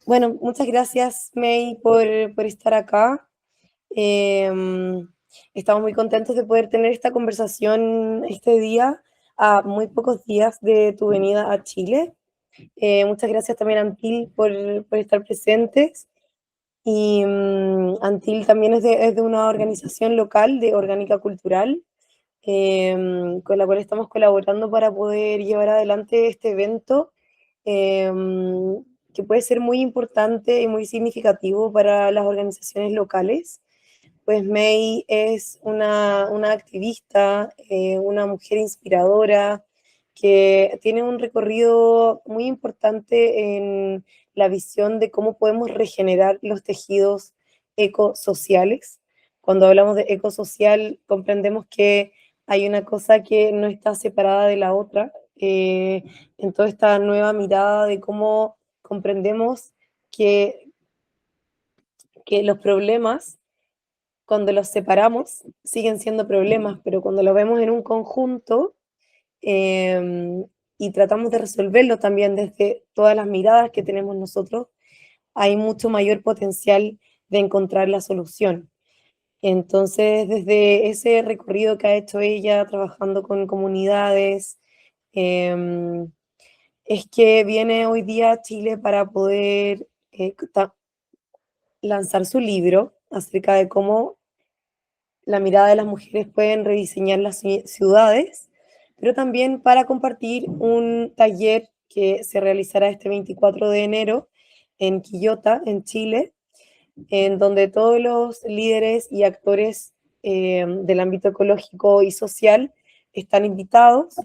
Bueno, muchas gracias, May, por estar acá. Estamos muy contentos de poder tener esta conversación este día, a muy pocos días de tu venida a Chile. Muchas gracias también, Antil, por estar presentes. Y Antil también es de una organización local de Orgánica Cultural, con la cual estamos colaborando para poder llevar adelante este evento, que puede ser muy importante y muy significativo para las organizaciones locales. Pues May es una activista, una mujer inspiradora, que tiene un recorrido muy importante en la visión de cómo podemos regenerar los tejidos ecosociales. Cuando hablamos de ecosocial, comprendemos que hay una cosa que no está separada de la otra, en toda esta nueva mirada de cómo comprendemos que, que los problemas, cuando los separamos, siguen siendo problemas, pero cuando lo vemos en un conjunto, eh, y tratamos de resolverlo también desde todas las miradas que tenemos nosotros, hay mucho mayor potencial de encontrar la solución. Entonces, desde ese recorrido que ha hecho ella trabajando con comunidades, eh, es que viene hoy día a Chile para poder lanzar su libro acerca de cómo la mirada de las mujeres pueden rediseñar las ciudades, pero también para compartir un taller que se realizará este 24 de enero en Quillota, en Chile, en donde todos los líderes y actores del ámbito ecológico y social están invitados,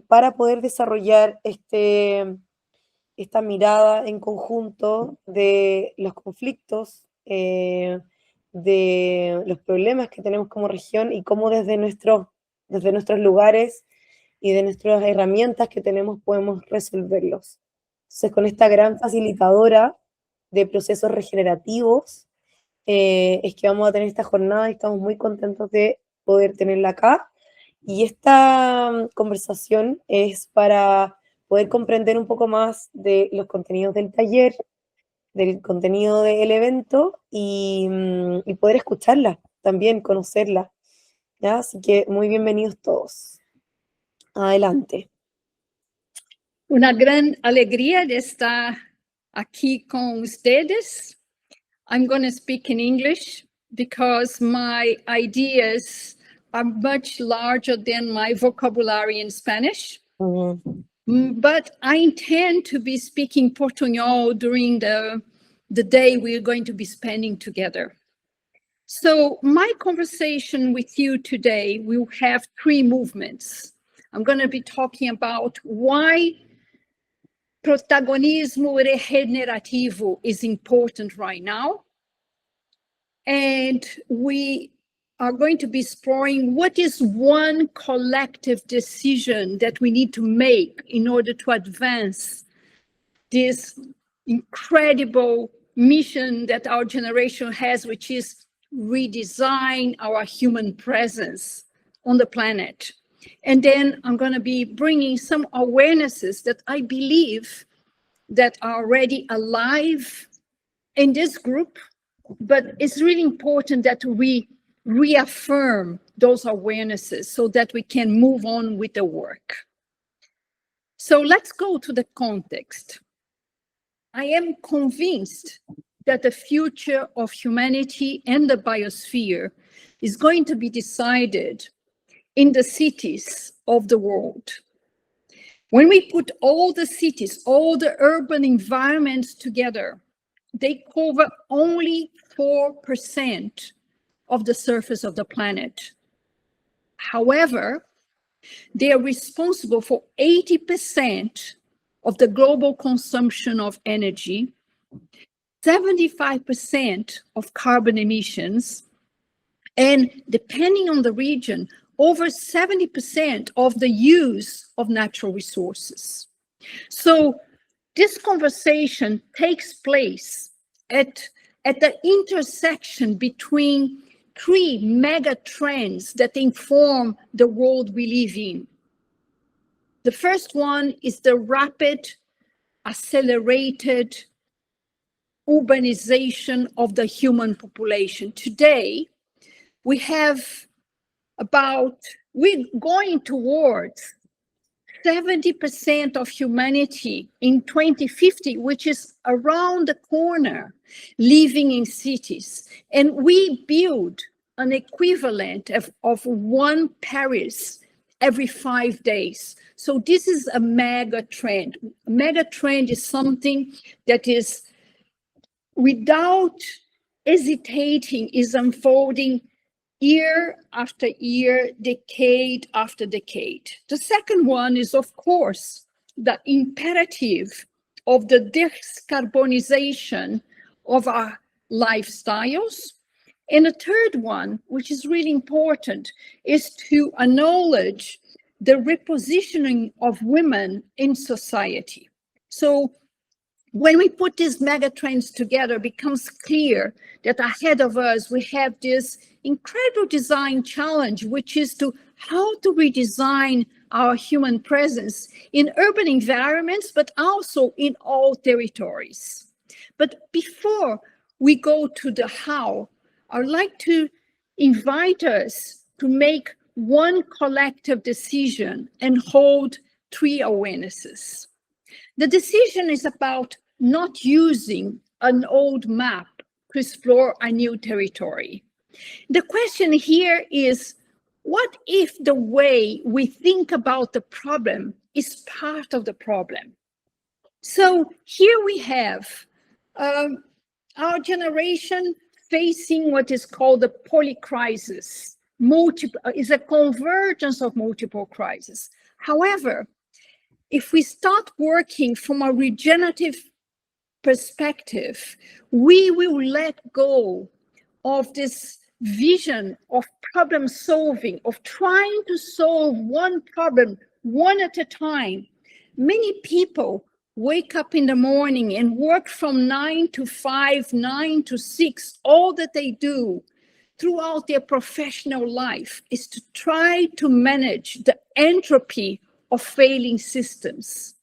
para poder desarrollar esta mirada en conjunto de los conflictos, de los problemas que tenemos como región y cómo desde nuestros lugares y de nuestras herramientas que tenemos podemos resolverlos. Entonces, con esta gran facilitadora de procesos regenerativos, es que vamos a tener esta jornada y estamos muy contentos de poder tenerla acá. Y esta conversación es para poder comprender un poco más de los contenidos del taller, del contenido del evento y poder escucharla, también conocerla, ¿ya? Así que muy bienvenidos todos. Adelante. Una gran alegría de estar aquí con ustedes. I'm going to speak in English because my ideas are much larger than my vocabulary in Spanish. But I intend to be speaking Portuñol during the day we're going to be spending together. So my conversation with you today will have three movements. I'm going to be talking about why Protagonismo Regenerativo is important right now. And we are going to be exploring what is one collective decision that we need to make in order to advance this incredible mission that our generation has, which is redesign our human presence on the planet. And then I'm going to be bringing some awarenesses that I believe that are already alive in this group, but it's really important that we reaffirm those awarenesses so that we can move on with the work. So let's go to the context. I am convinced that the future of humanity and the biosphere is going to be decided in the cities of the world. When we put all the cities, all the urban environments together, they cover only 4% of the surface of the planet. However, they are responsible for 80% of the global consumption of energy, 75% of carbon emissions, and depending on the region, over 70% of the use of natural resources. So this conversation takes place at the intersection between three mega trends that inform the world we live in. The first one is the rapid, accelerated urbanization of the human population. Today, we're going towards 70% of humanity in 2050, which is around the corner, living in cities. And we build an equivalent of one Paris every 5 days. So this is a mega trend. A mega trend is something that is, without hesitating, is unfolding year after year, decade after decade. The second one is, of course, the imperative of the decarbonization of our lifestyles. And the third one, which is really important, is to acknowledge the repositioning of women in society. So when we put these mega trends together, it becomes clear that ahead of us, we have this incredible design challenge, which is how to redesign our human presence in urban environments, but also in all territories. But before we go to the how, I would like to invite us to make one collective decision and hold 3 awarenesses. The decision is about not using an old map to explore a new territory. The question here is, what if the way we think about the problem is part of the problem? So here we have our generation facing what is called the polycrisis. Is a convergence of multiple crises. However, if we start working from a regenerative perspective, we will let go of this vision of problem solving, of trying to solve one problem one at a time. Many people wake up in the morning and work from 9 to 5, 9 to 6. All that they do throughout their professional life is to try to manage the entropy of failing systems.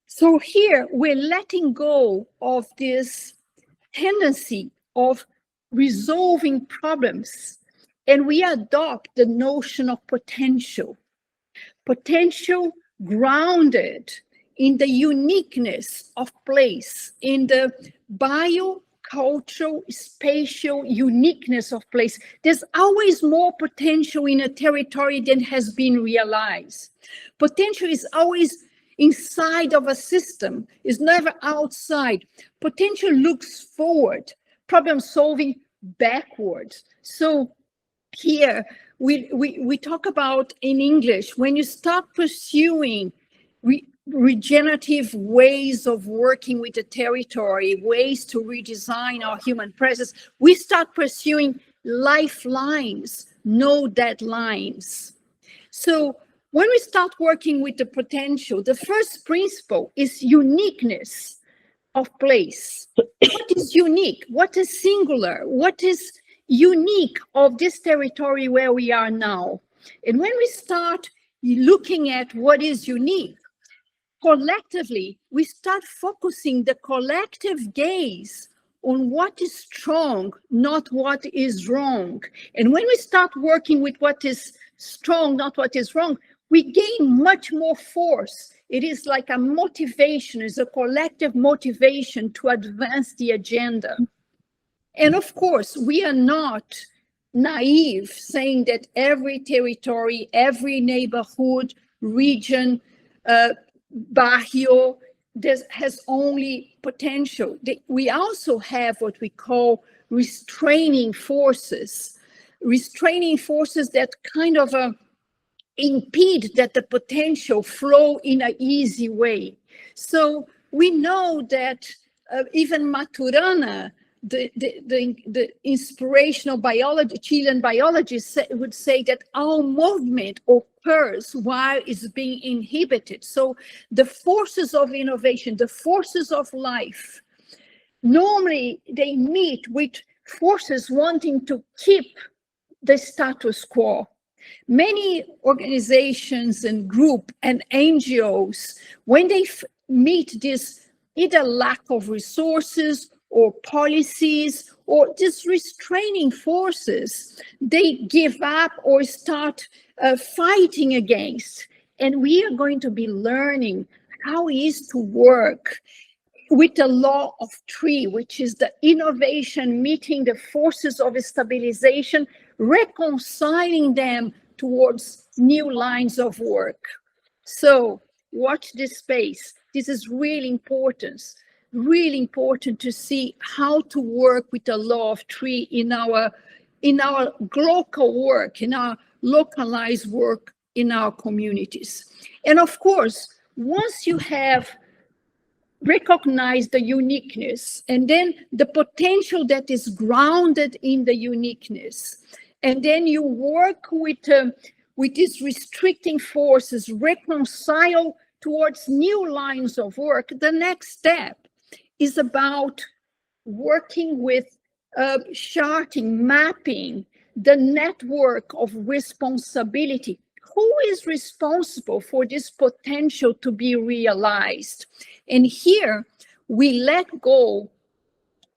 So here we're letting go of this tendency of resolving problems, and we adopt the notion of potential. Potential grounded in the uniqueness of place, in the bio-cultural-espacial uniqueness of place. There's always more potential in a territory than has been realized. Potential is always inside of a system, is never outside. Potential looks forward, problem solving backwards. So here we talk about, in English, when you start pursuing regenerative ways of working with the territory, ways to redesign our human presence, we start pursuing lifelines, no deadlines. So when we start working with the potential, the first principle is uniqueness of place. What is unique? What is singular? What is unique of this territory where we are now? And when we start looking at what is unique, collectively, we start focusing the collective gaze on what is strong, not what is wrong. And when we start working with what is strong, not what is wrong, we gain much more force. It is like a motivation, it's a collective motivation to advance the agenda. And of course, we are not naive saying that every territory, every neighborhood, region, barrio, has only potential. We also have what we call restraining forces that kind of impede that the potential flow in an easy way. So we know that even Maturana, the inspirational biology, Chilean biologist would say that our movement occurs while it's being inhibited. So the forces of innovation, the forces of life, normally they meet with forces wanting to keep the status quo. Many organizations and groups and NGOs, when they meet this either lack of resources or policies or just restraining forces they give up or start fighting against. And we are going to be learning how it is to work with the law of three, which is the innovation meeting the forces of stabilization, reconciling them towards new lines of work. So watch this space. This is really important to see how to work with the law of three in our local work, in our localized work in our communities. And of course, once you have recognized the uniqueness and then the potential that is grounded in the uniqueness, and then you work with these restricting forces, reconcile towards new lines of work, the next step is about working with charting, mapping the network of responsibility. Who is responsible for this potential to be realized? And here we let go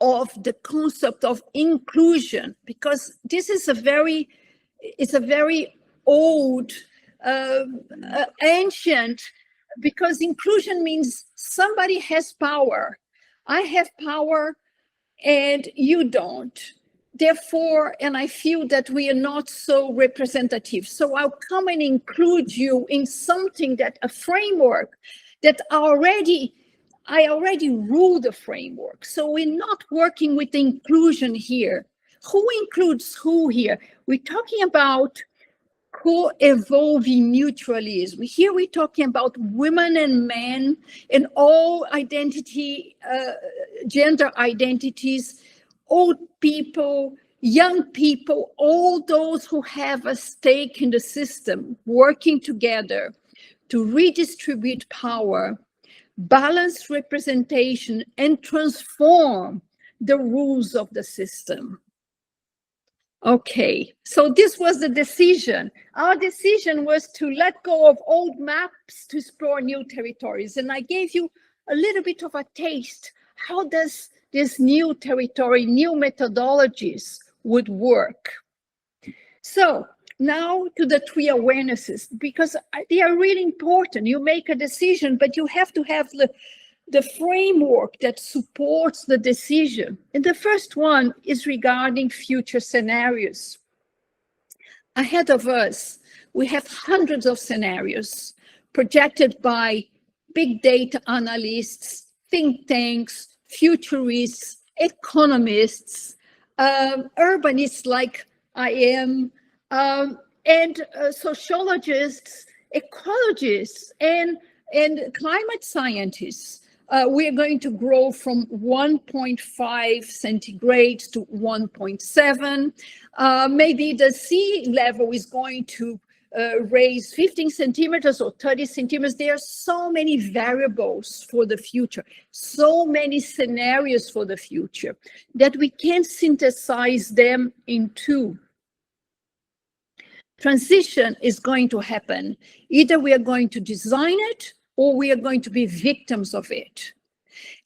of the concept of inclusion, because this is a very old, ancient, because inclusion means somebody has power. I have power and you don't. Therefore, and I feel that we are not so representative. So I'll come and include you in something that a framework that I already rule the framework. So we're not working with inclusion here. Who includes who here? We're talking about co-evolving mutualism. Here we're talking about women and men and all identity, gender identities, old people, young people, all those who have a stake in the system, working together to redistribute power, balance representation, and transform the rules of the system. Okay, so this was the decision. Our decision was to let go of old maps to explore new territories. And I gave you a little bit of a taste. How does this new territory, new methodologies would work? So now to the three awarenesses, because they are really important. You make a decision, but you have to have the framework that supports the decision. And the first one is regarding future scenarios. Ahead of us, we have hundreds of scenarios projected by big data analysts, think tanks, futurists, economists, urbanists like I am, and sociologists, ecologists, and climate scientists. We are going to grow from 1.5 centigrade to 1.7. Maybe the sea level is going to raise 15 centimeters or 30 centimeters. There are so many variables for the future, so many scenarios for the future that we can't synthesize them in two. Transition is going to happen. Either we are going to design it or we are going to be victims of it.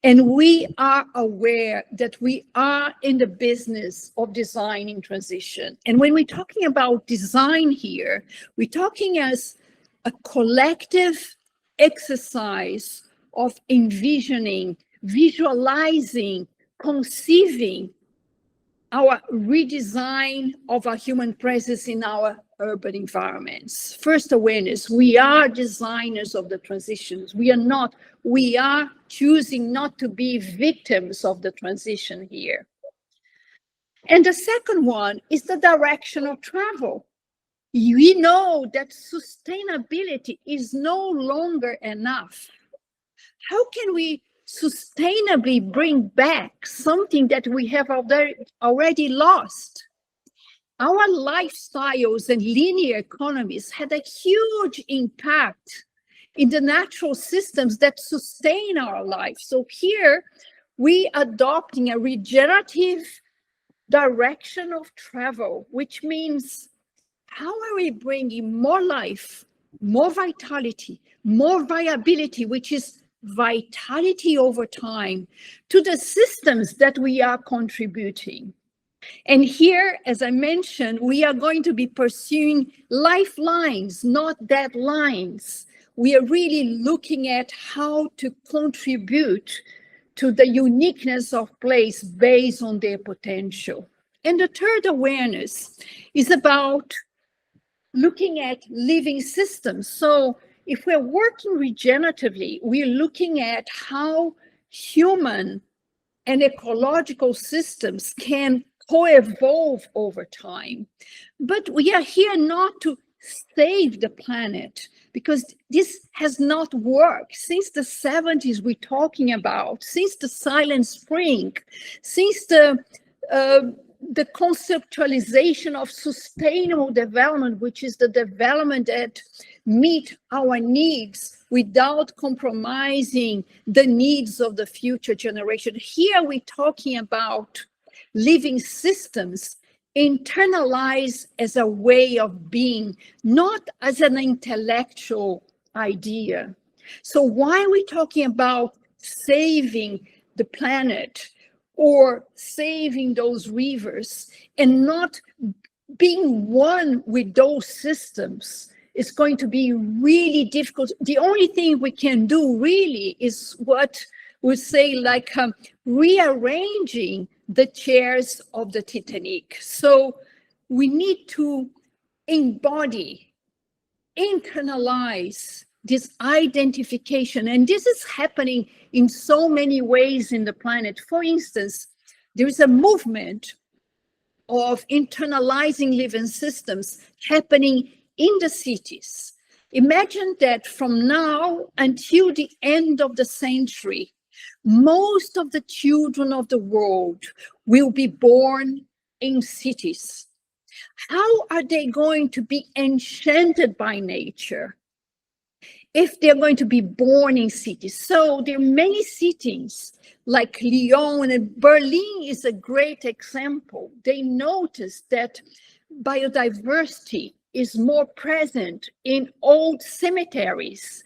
And we are aware that we are in the business of designing transition. And when we're talking about design here, we're talking as a collective exercise of envisioning, visualizing, conceiving our redesign of our human presence in our urban environments. First awareness, we are designers of the transitions. We are choosing not to be victims of the transition here. And the second one is the direction of travel. We know that sustainability is no longer enough. How can we sustainably bring back something that we have already lost? Our lifestyles and linear economies had a huge impact in the natural systems that sustain our life. So here we adopting a regenerative direction of travel, which means how are we bringing more life, more vitality, more viability, which is vitality over time to the systems that we are contributing. And here, as I mentioned, we are going to be pursuing lifelines, not deadlines. We are really looking at how to contribute to the uniqueness of place based on their potential. And the third awareness is about looking at living systems. So if we're working regeneratively, we're looking at how human and ecological systems can co-evolve over time. But we are here not to save the planet, because this has not worked. Since the 70s, we're talking about, since the Silent Spring, since the conceptualization of sustainable development, which is the development that meet our needs without compromising the needs of the future generation. Here we're talking about living systems internalized as a way of being, not as an intellectual idea. So why are we talking about saving the planet or saving those rivers and not being one with those systems? Is going to be really difficult. The only thing we can do really is what we say, like rearranging the chairs of the Titanic. So we need to embody, internalize this identification. And this is happening in so many ways in the planet. For instance, there is a movement of internalizing living systems happening in the cities. Imagine that from now until the end of the century, most of the children of the world will be born in cities. How are they going to be enchanted by nature if they're going to be born in cities? So there are many cities like Lyon, and Berlin is a great example. They noticed that biodiversity is more present in old cemeteries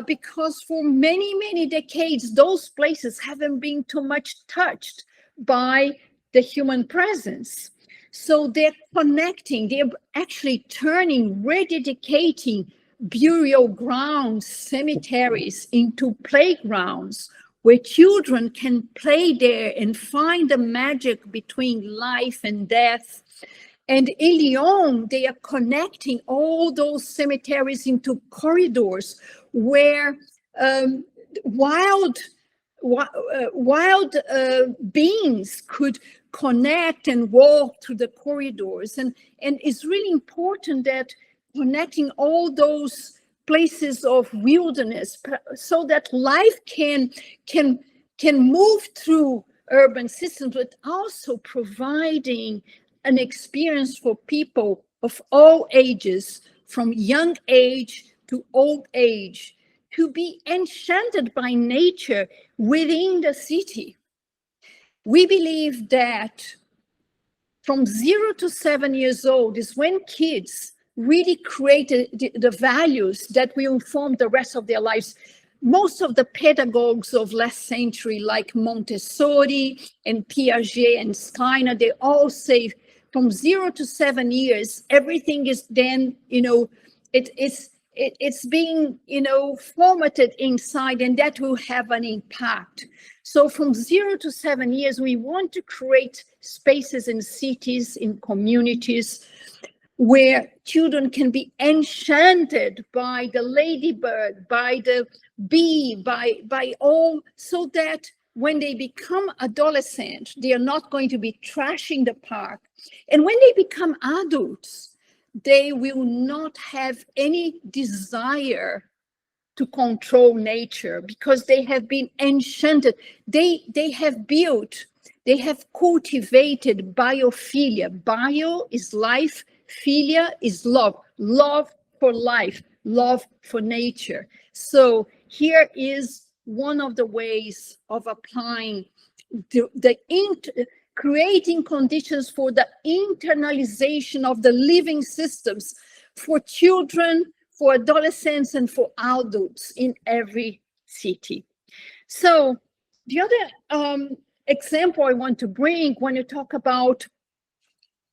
because for many, many decades, those places haven't been too much touched by the human presence. So they're connecting, they're actually rededicating burial grounds, cemeteries into playgrounds where children can play there and find the magic between life and death. And in Lyon, they are connecting all those cemeteries into corridors where wild beings could connect and walk through the corridors. And it's really important that connecting all those places of wilderness so that life can move through urban systems, but also providing an experience for people of all ages, from young age to old age, to be enchanted by nature within the city. We believe that from 0 to 7 years old is when kids really create the values that will inform the rest of their lives. Most of the pedagogues of last century, like Montessori and Piaget and Skinner, they all say from 0 to 7 years, everything is then, it's being, formatted inside, and that will have an impact. So from 0 to 7 years, we want to create spaces in cities, in communities, where children can be enchanted by the ladybird, by the bee, by all, so that when they become adolescent, they are not going to be trashing the park. And when they become adults, they will not have any desire to control nature because they have been enchanted. They have cultivated biophilia. Bio is life, philia is love. Love for life, love for nature. So here is one of the ways of applying creating conditions for the internalization of the living systems for children, for adolescents, and for adults in every city. So the other example I want to bring when you talk about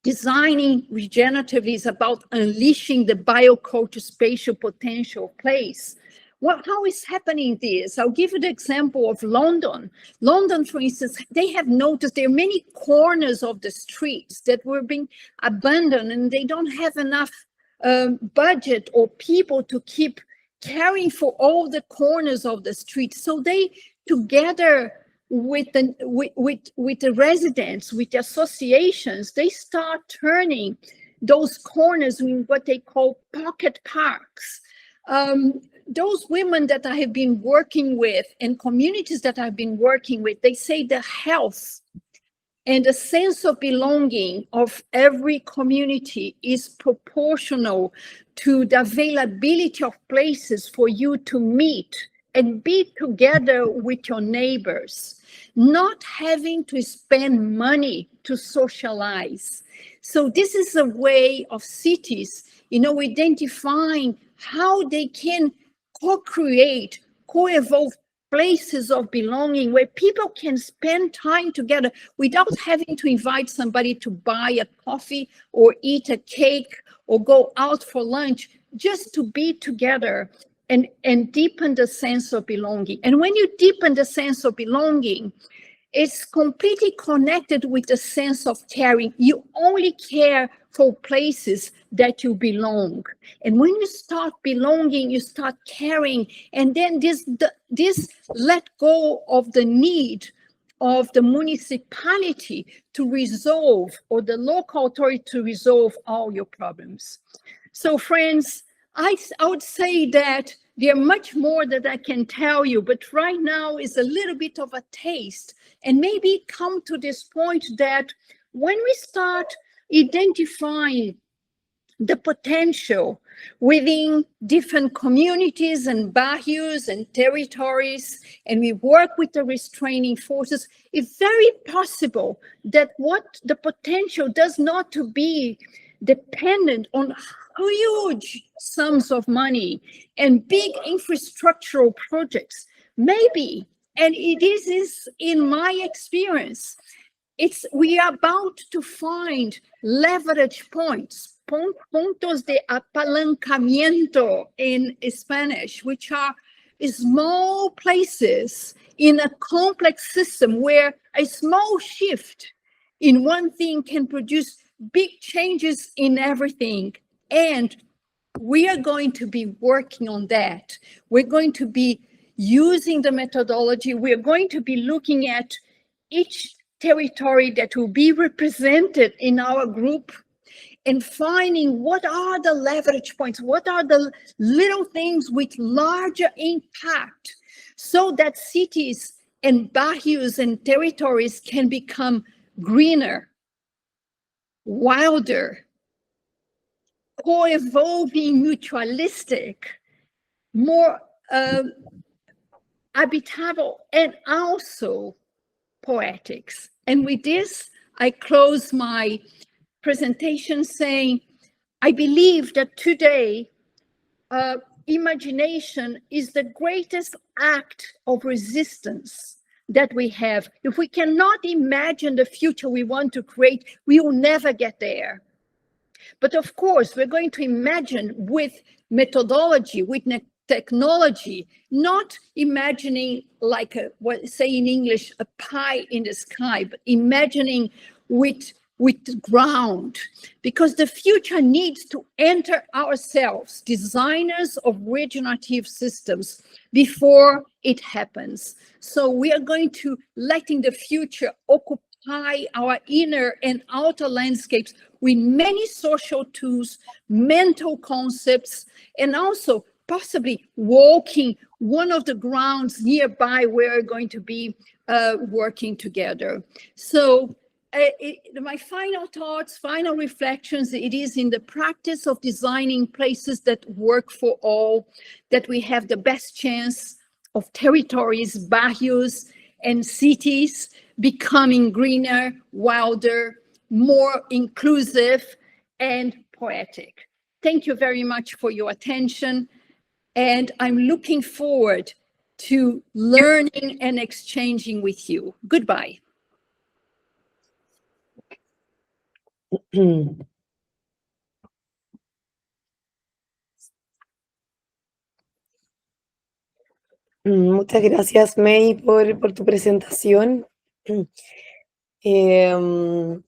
designing regeneratively is about unleashing the bio-cultural-espacial potential of place. How is happening this? I'll give you the example of London. London, for instance, they have noticed there are many corners of the streets that were being abandoned, and they don't have enough budget or people to keep caring for all the corners of the street. So they, together with the residents, with the associations, they start turning those corners in what they call pocket parks. Those women that I have been working with and communities that I've been working with, they say the health and the sense of belonging of every community is proportional to the availability of places for you to meet and be together with your neighbors, not having to spend money to socialize. So this is a way of cities, identifying how they can co-create, co-evolve places of belonging where people can spend time together without having to invite somebody to buy a coffee or eat a cake or go out for lunch, just to be together and deepen the sense of belonging. And when you deepen the sense of belonging, it's completely connected with the sense of caring. You only care for places that you belong. And when you start belonging, you start caring. And then this let go of the need of the municipality to resolve, or the local authority to resolve all your problems. So friends, I would say that there are much more that I can tell you, but right now is a little bit of a taste, and maybe come to this point that when we start identifying the potential within different communities and barrios and territories, and we work with the restraining forces, it's very possible that what the potential does not to be dependent on huge sums of money and big infrastructural projects. Maybe, and it is in my experience, we are about to find leverage points, puntos de apalancamiento in Spanish, which are small places in a complex system where a small shift in one thing can produce big changes in everything. And we are going to be working on that. We're going to be using the methodology. We're going to be looking at each territory that will be represented in our group and finding what are the leverage points, what are the little things with larger impact, so that cities and barrios and territories can become greener, wilder, co-evolving, mutualistic, more habitable, and also poetics. And with this, I close my presentation saying, I believe that today, imagination is the greatest act of resistance that we have. If we cannot imagine the future we want to create, we will never get there. But of course, we're going to imagine with methodology, with technology, not imagining like what say in English, a pie in the sky, but imagining with ground, because the future needs to enter ourselves, designers of regenerative systems, before it happens. So we are going to letting the future occupy our inner and outer landscapes with many social tools, mental concepts, and also possibly walking one of the grounds nearby where we're going to be working together. So my final thoughts, final reflections, it is in the practice of designing places that work for all, that we have the best chance of territories, barrios, and cities becoming greener, wilder, more inclusive, and poetic. Thank you very much for your attention. And I'm looking forward to learning and exchanging with you. Goodbye. Muchas gracias, May, por tu presentación. Hay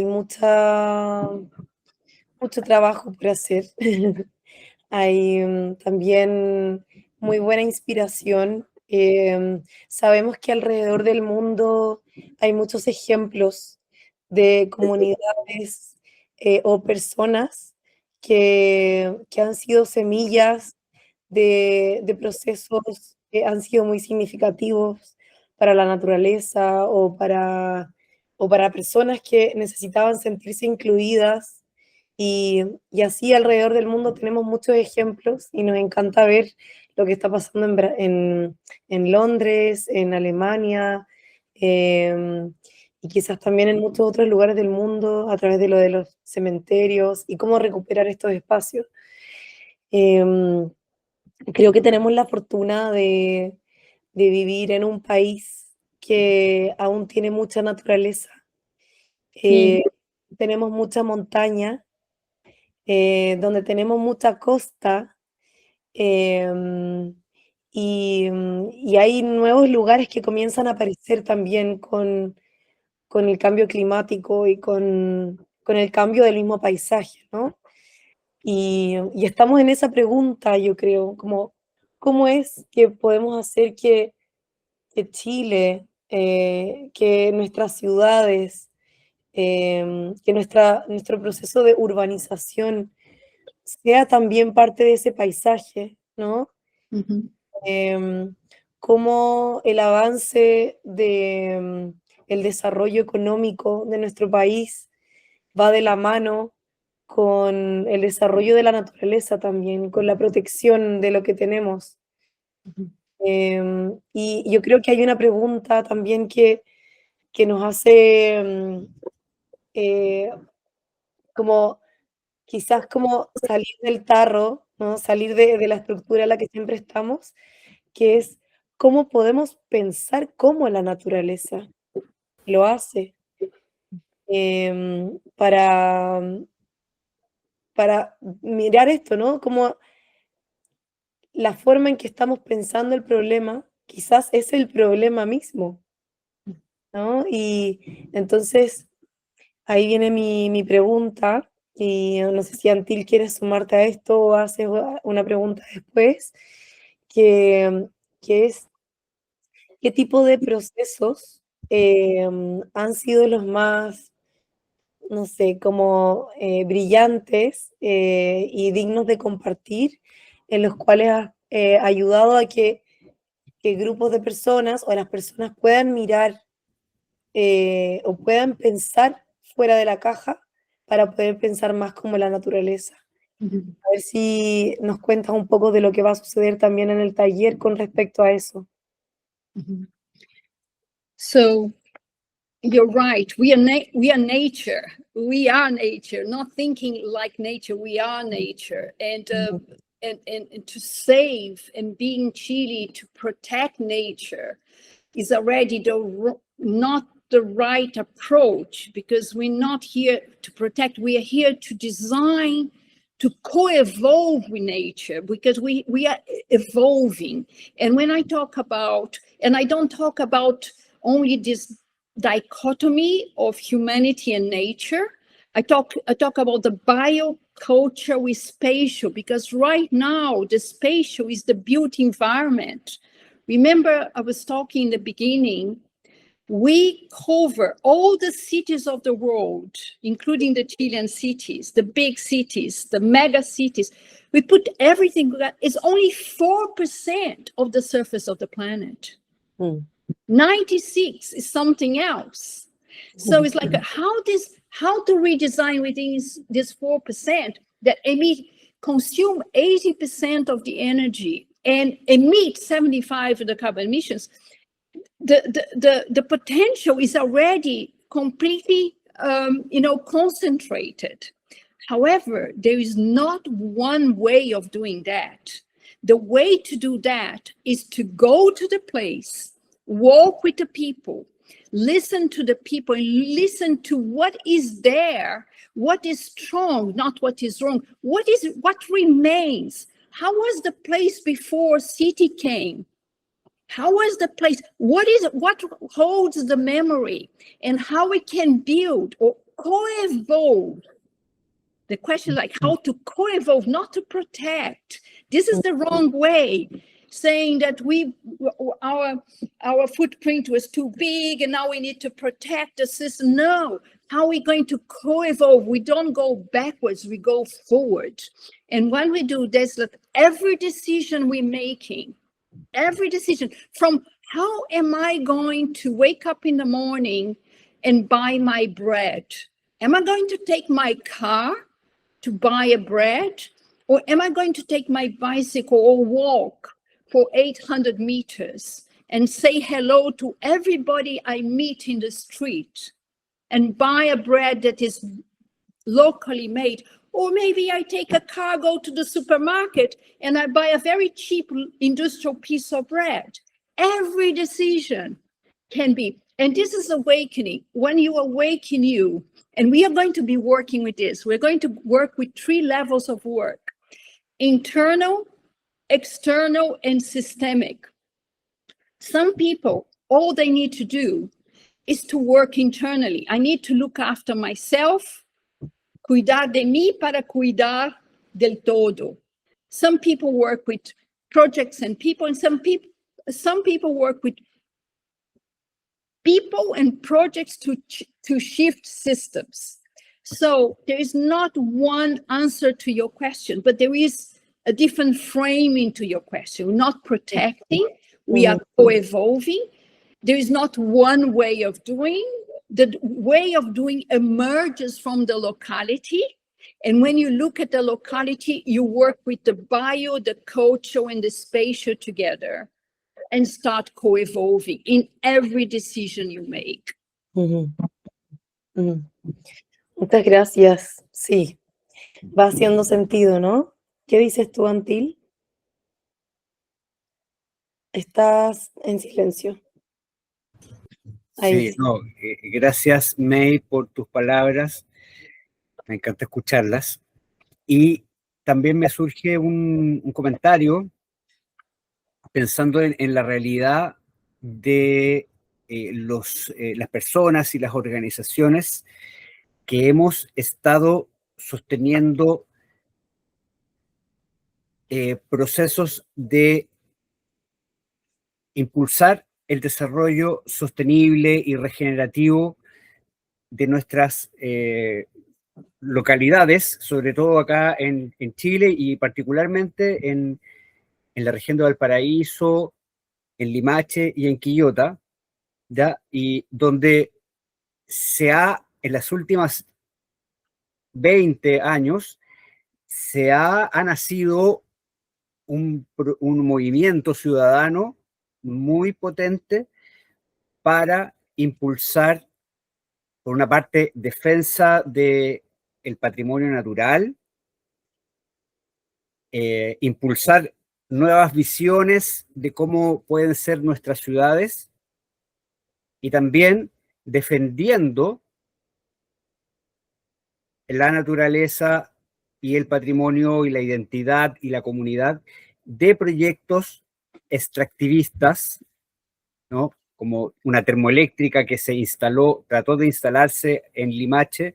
mucho trabajo por hacer. Hay también muy buena inspiración. Sabemos que alrededor del mundo hay muchos ejemplos de comunidades o personas que han sido semillas de procesos que han sido muy significativos para la naturaleza o para personas que necesitaban sentirse incluidas. Y así alrededor del mundo tenemos muchos ejemplos y nos encanta ver lo que está pasando en Londres, en Alemania, y quizás también en muchos otros lugares del mundo a través de lo de los cementerios y cómo recuperar estos espacios. Creo que tenemos la fortuna de vivir en un país que aún tiene mucha naturaleza. Tenemos mucha montaña, donde tenemos mucha costa, y hay nuevos lugares que comienzan a aparecer también con el cambio climático y con el cambio del mismo paisaje, ¿no? Y estamos en esa pregunta, yo creo, como, ¿cómo es que podemos hacer que Chile, que nuestras ciudades, que nuestro proceso de urbanización sea también parte de ese paisaje, ¿no? Cómo el avance de el desarrollo económico de nuestro país va de la mano con el desarrollo de la naturaleza también, con la protección de lo que tenemos. Y yo creo que hay una pregunta también que nos hace como quizás como salir del tarro, ¿no? Salir de la estructura en la que siempre estamos, que es cómo podemos pensar cómo la naturaleza lo hace, para mirar esto, ¿no? Como la forma en que estamos pensando el problema quizás es el problema mismo, ¿no? Y entonces ahí viene mi pregunta, y no sé si Antil quieres sumarte a esto o haces una pregunta después, que es, ¿qué tipo de procesos han sido los más, no sé, como brillantes y dignos de compartir, en los cuales has ayudado a que grupos de personas o las personas puedan mirar o puedan pensar fuera de la caja para poder pensar más como la naturaleza? A ver si nos cuentas un poco de lo que va a suceder también en el taller con respecto a eso. So you're right. We are nature. We are nature. Not thinking like nature. We are nature. And to save and be in Chile to protect nature is already not the right approach, because we're not here to protect. We are here to design, to co-evolve with nature, because we are evolving. And when I talk about, and I don't talk about only this dichotomy of humanity and nature, I talk about the bio-cultural-espacial, because right now the spatial is the built environment. Remember, I was talking in the beginning, we cover all the cities of the world, including the Chilean cities, the big cities, the mega cities. We put everything, it's only 4% of the surface of the planet. 96 is something else. So it's like, how to redesign within this 4% that consume 80% of the energy and emit 75% of the carbon emissions. The potential is already completely concentrated. However, there is not one way of doing that. The way to do that is to go to the place, walk with the people, listen to the people, and listen to what is there, what is strong, not what is wrong, what remains. How was the place before city came? How was the place? What holds the memory, and how we can build or co-evolve? The question is like how to co-evolve, not to protect. This is the wrong way, saying that our footprint was too big and now we need to protect the system. No, how are we going to co-evolve? We don't go backwards, we go forward. And when we do this, like every decision we're making, every decision, from how am I going to wake up in the morning and buy my bread? Am I going to take my car to buy a bread? Or am I going to take my bicycle or walk for 800 meters and say hello to everybody I meet in the street and buy a bread that is locally made? Or maybe I take a car, go to the supermarket, and I buy a very cheap industrial piece of bread. Every decision can be, and this is awakening. When you awaken you, and we are going to be working with this, we're going to work with 3 levels of work: internal, external, and systemic. Some people, all they need to do is to work internally. I need to look after myself, cuidar de mí para cuidar del todo. Some people work with projects and people, and some people work with people and projects to shift systems. So there is not one answer to your question, but there is a different framing to your question. We're not protecting, we are co-evolving. There is not one way of doing. The way of doing emerges from the locality. And when you look at the locality, you work with the bio, the cultural, and the spatial together and start co-evolving in every decision you make. Muchas gracias. Sí, va haciendo sentido, ¿no? ¿Qué dices tú, Antil? Estás en silencio. Ahí. Sí, no, gracias, May, por tus palabras. Me encanta escucharlas. Y también me surge un comentario pensando en la realidad de las personas y las organizaciones que hemos estado sosteniendo procesos de impulsar el desarrollo sostenible y regenerativo de nuestras localidades, sobre todo acá en Chile y particularmente en la región de Valparaíso, en Limache y en Quillota, ¿ya? Y donde en las últimas 20 años, ha nacido un movimiento ciudadano muy potente para impulsar, por una parte, defensa del patrimonio natural, impulsar nuevas visiones de cómo pueden ser nuestras ciudades y también defendiendo la naturaleza y el patrimonio y la identidad y la comunidad de proyectos extractivistas, ¿no? Como una termoeléctrica que trató de instalarse en Limache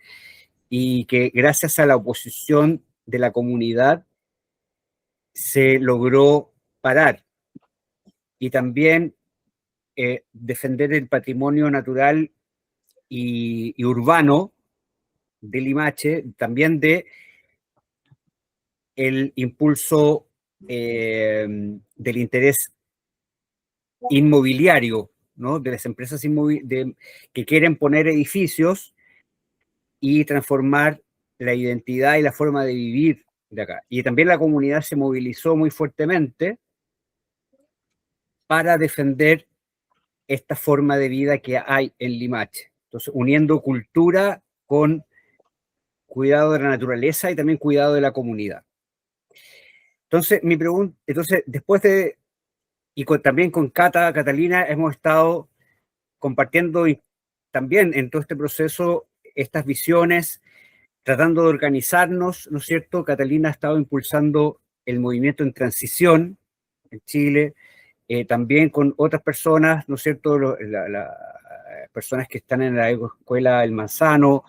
y que gracias a la oposición de la comunidad se logró parar. Y también defender el patrimonio natural y urbano de Limache, también de el impulso del interés inmobiliario, ¿no? De las empresas que quieren poner edificios y transformar la identidad y la forma de vivir de acá. Y también la comunidad se movilizó muy fuertemente para defender esta forma de vida que hay en Limache. Entonces, uniendo cultura con cuidado de la naturaleza y también cuidado de la comunidad. Entonces, mi pregunta, después de, y también con Catalina, hemos estado compartiendo también en todo este proceso estas visiones, tratando de organizarnos, ¿no es cierto? Catalina ha estado impulsando el movimiento en transición en Chile, también con otras personas, ¿no es cierto? Las personas que están en la escuela El Manzano,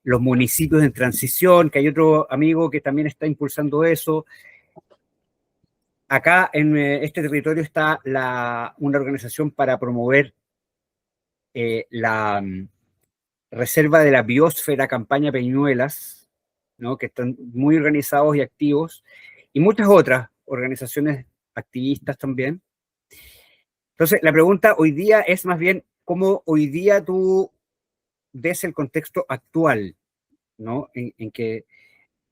los municipios en transición, que hay otro amigo que también está impulsando eso. Acá en este territorio está una organización para promover la reserva de la biosfera Campaña Peñuelas, ¿no? Que están muy organizados y activos, y muchas otras organizaciones activistas también. Entonces, la pregunta hoy día es más bien cómo hoy día tú ves el contexto actual, ¿no? En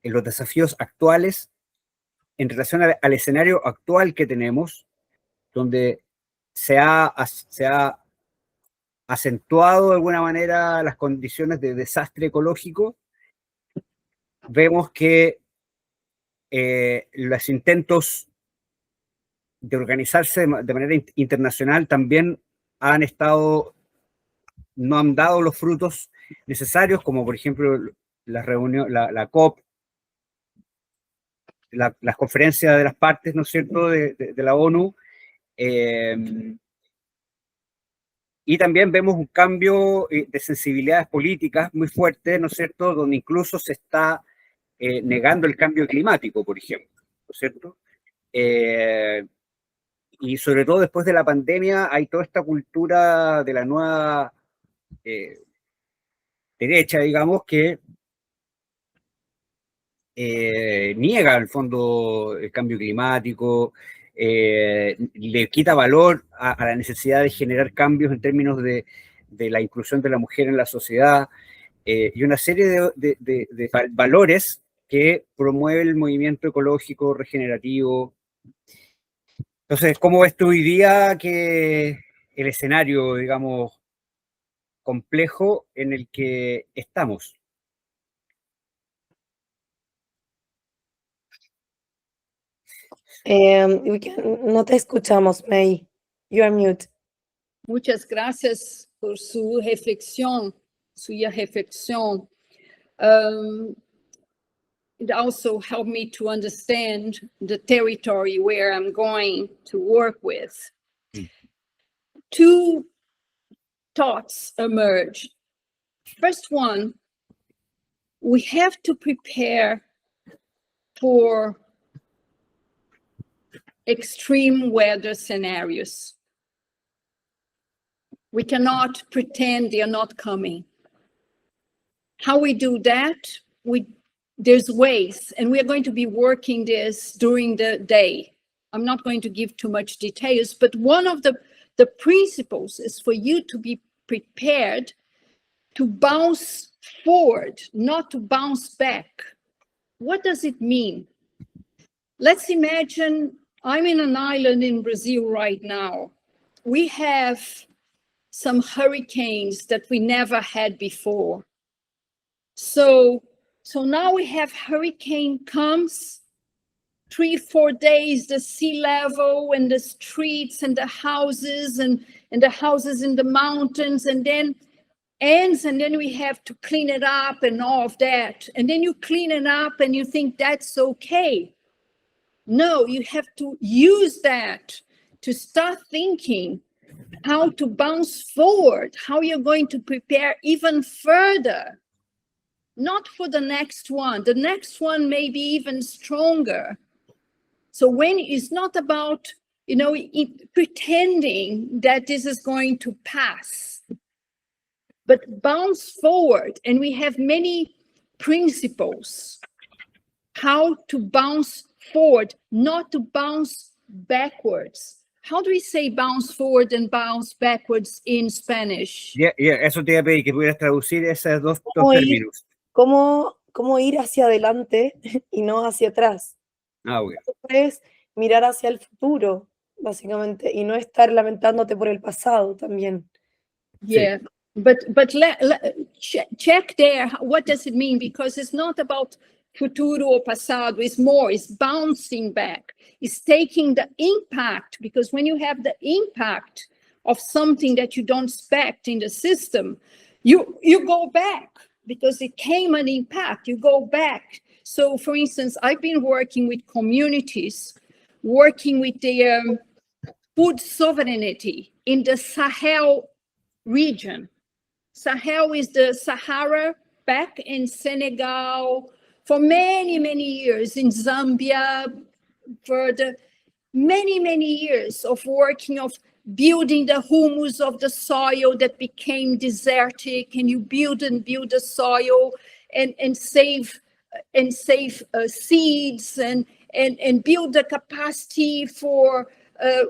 los desafíos actuales en relación al escenario actual que tenemos, donde se ha acentuado de alguna manera las condiciones de desastre ecológico. Vemos que los intentos de organizarse de manera internacional también no han dado los frutos necesarios, como por ejemplo la reunión, la COP, las conferencias de las partes, ¿no es cierto?, de la ONU. Y también vemos un cambio de sensibilidades políticas muy fuerte, ¿no es cierto?, donde incluso se está negando el cambio climático, por ejemplo, ¿no es cierto? Y sobre todo después de la pandemia hay toda esta cultura de la nueva derecha, digamos, que niega al fondo el cambio climático, le quita valor a la necesidad de generar cambios en términos de la inclusión de la mujer en la sociedad, y una serie de valores que promueve el movimiento ecológico regenerativo. Entonces, ¿cómo ves tú hoy día que el escenario, digamos, complejo en el que estamos? No te escuchamos, May. You are mute. Muchas gracias por su reflexión, suya reflexión. It also helped me to understand the territory where I'm going to work with. Two thoughts emerge. First one, we have to prepare for extreme weather scenarios. We cannot pretend they are not coming. How we do that? There's ways, and we are going to be working this during the day. I'm not going to give too much details, but one of the principles is for you to be prepared to bounce forward, not to bounce back. What does it mean? Let's imagine I'm in an island in Brazil right now. We have some hurricanes that we never had before. So now we have hurricane comes, 3-4 days, the sea level and the streets and the houses and the houses in the mountains, and then ends, and then we have to clean it up and all of that. And then you clean it up and you think that's okay. No, you have to use that to start thinking how to bounce forward, how you're going to prepare even further. Not for the next one. The next one may be even stronger. So when it's not about, pretending that this is going to pass, but bounce forward. And we have many principles how to bounce forward, not to bounce backwards. How do we say bounce forward and bounce backwards in Spanish? Yeah, eso te iba a pedir que pudieras traducir esos dos términos. ¿Cómo ir hacia adelante y no hacia atrás? Okay. Es mirar hacia el futuro, básicamente, y no estar lamentándote por el pasado también. Yeah, sí. But check there, what does it mean? Because it's not about futuro or passado, is more, is bouncing back, is taking the impact, because when you have the impact of something that you don't expect in the system, you go back, because it came an impact, you go back. So for instance, I've been working with communities, working with their food sovereignty in the Sahel region. Sahel is the Sahara back in Senegal, for many, many years, in Zambia, for the many years of working, of building the humus of the soil that became desertic, and you build the soil and save seeds and build the capacity for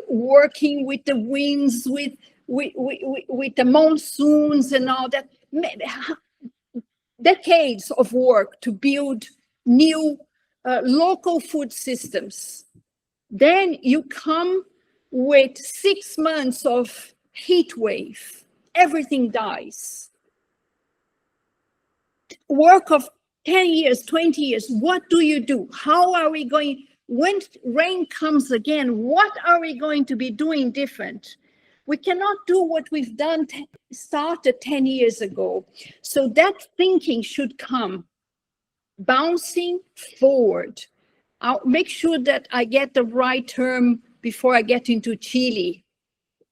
working with the winds, with the monsoons and all that. Decades of work to build new local food systems. Then you come with 6 months of heat wave, everything dies. Work of 10 years, 20 years, what do? How are we going, when rain comes again, what are we going to be doing different? We cannot do what we've done, started 10 years ago. So that thinking should come, bouncing forward. I'll make sure that I get the right term before I get into Chile.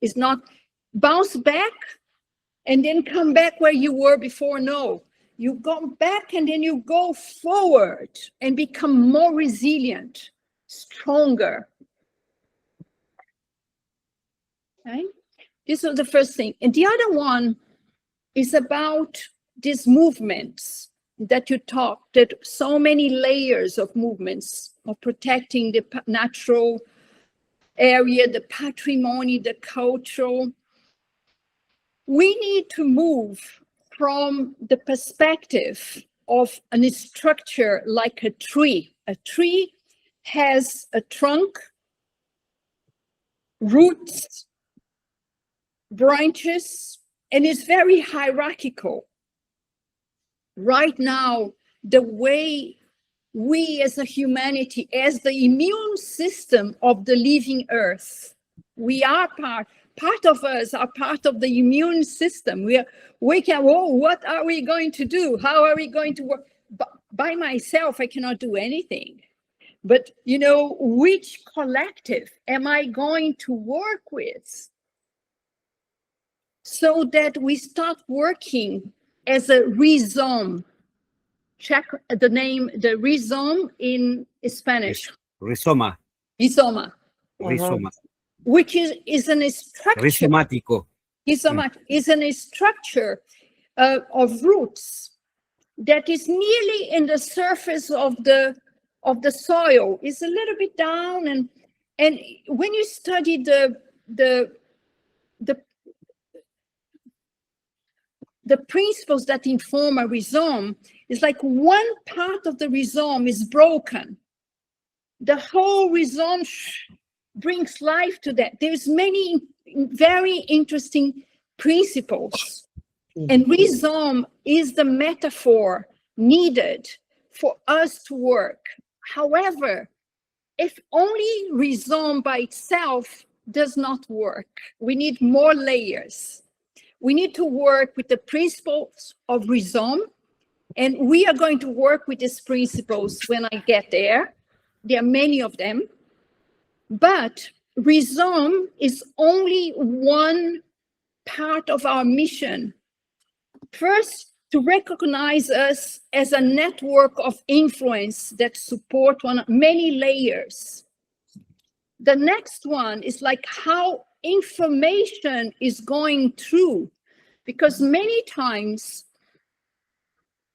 It's not bounce back and then come back where you were before. No, you go back and then you go forward and become more resilient, stronger. Okay? This is the first thing. And the other one is about these movements that you talked, that so many layers of movements of protecting the natural area, the patrimony, the cultural. We need to move from the perspective of a structure like a tree. A tree has a trunk, roots, branches, and is very hierarchical. Right now, the way we as a humanity, as the immune system of the living earth, we are part of us are part of the immune system. We can, what are we going to do? How are we going to work? By myself, I cannot do anything. But, which collective am I going to work with? So that we start working as a rhizome. Check the name, the rhizome in Spanish. Rizoma. Rizoma. Rizoma. Which is a structure. Rizomático. Is a structure of roots that is nearly in the surface of the soil. It's a little bit down, and when you study the principles that inform a rhizome, it's like one part of the rhizome is broken. The whole rhizome brings life to that. There's many very interesting principles. And rhizome is the metaphor needed for us to work. However, if only rhizome by itself does not work, we need more layers. We need to work with the principles of rhizome, and we are going to work with these principles when I get there. There are many of them, but rhizome is only one part of our mission. First, to recognize us as a network of influence that support many layers. The next one is like how information is going through, because many times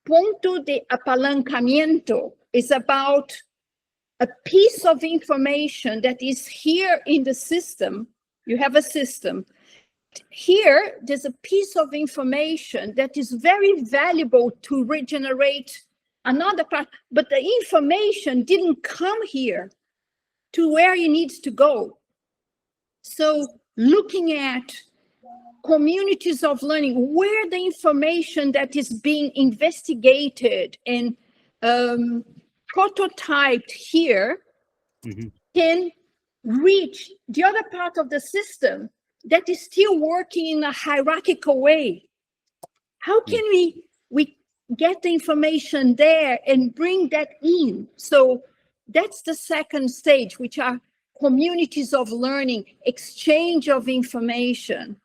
punto de apalancamiento is about a piece of information that is here in the system. You have a system. Here, there's a piece of information that is very valuable to regenerate another part, but the information didn't come here to where it needs to go. So looking at communities of learning, where the information that is being investigated and prototyped here can reach the other part of the system that is still working in a hierarchical way. How can we get the information there and bring that in? So that's the second stage, which are communities of learning, exchange of information.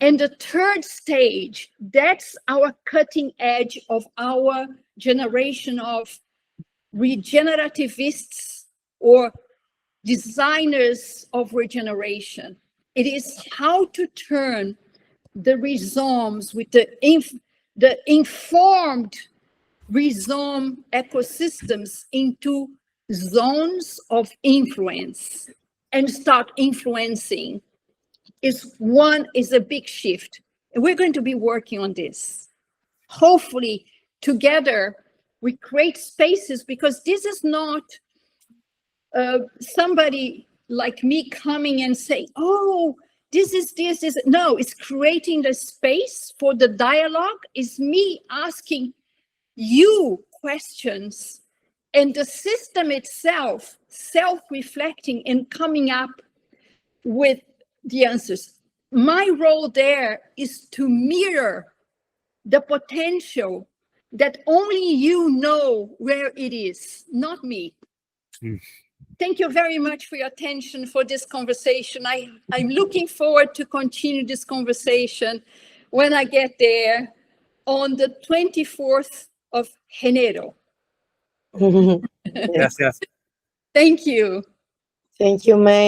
And the third stage, that's our cutting edge of our generation of regenerativists or designers of regeneration. It is how to turn the rhizomes with the informed rhizome ecosystems into zones of influence and start influencing is a big shift. And we're going to be working on this. Hopefully, together, we create spaces, because this is not somebody like me coming and saying, oh, this is. No, it's creating the space for the dialogue. It's me asking you questions, and the system itself self-reflecting and coming up with the answers. My role there is to mirror the potential that only you know where it is, not me. Thank you very much for your attention for this conversation. I'm looking forward to continue this conversation when I get there on the 24th of enero. Gracias. Thank you. Thank you, May.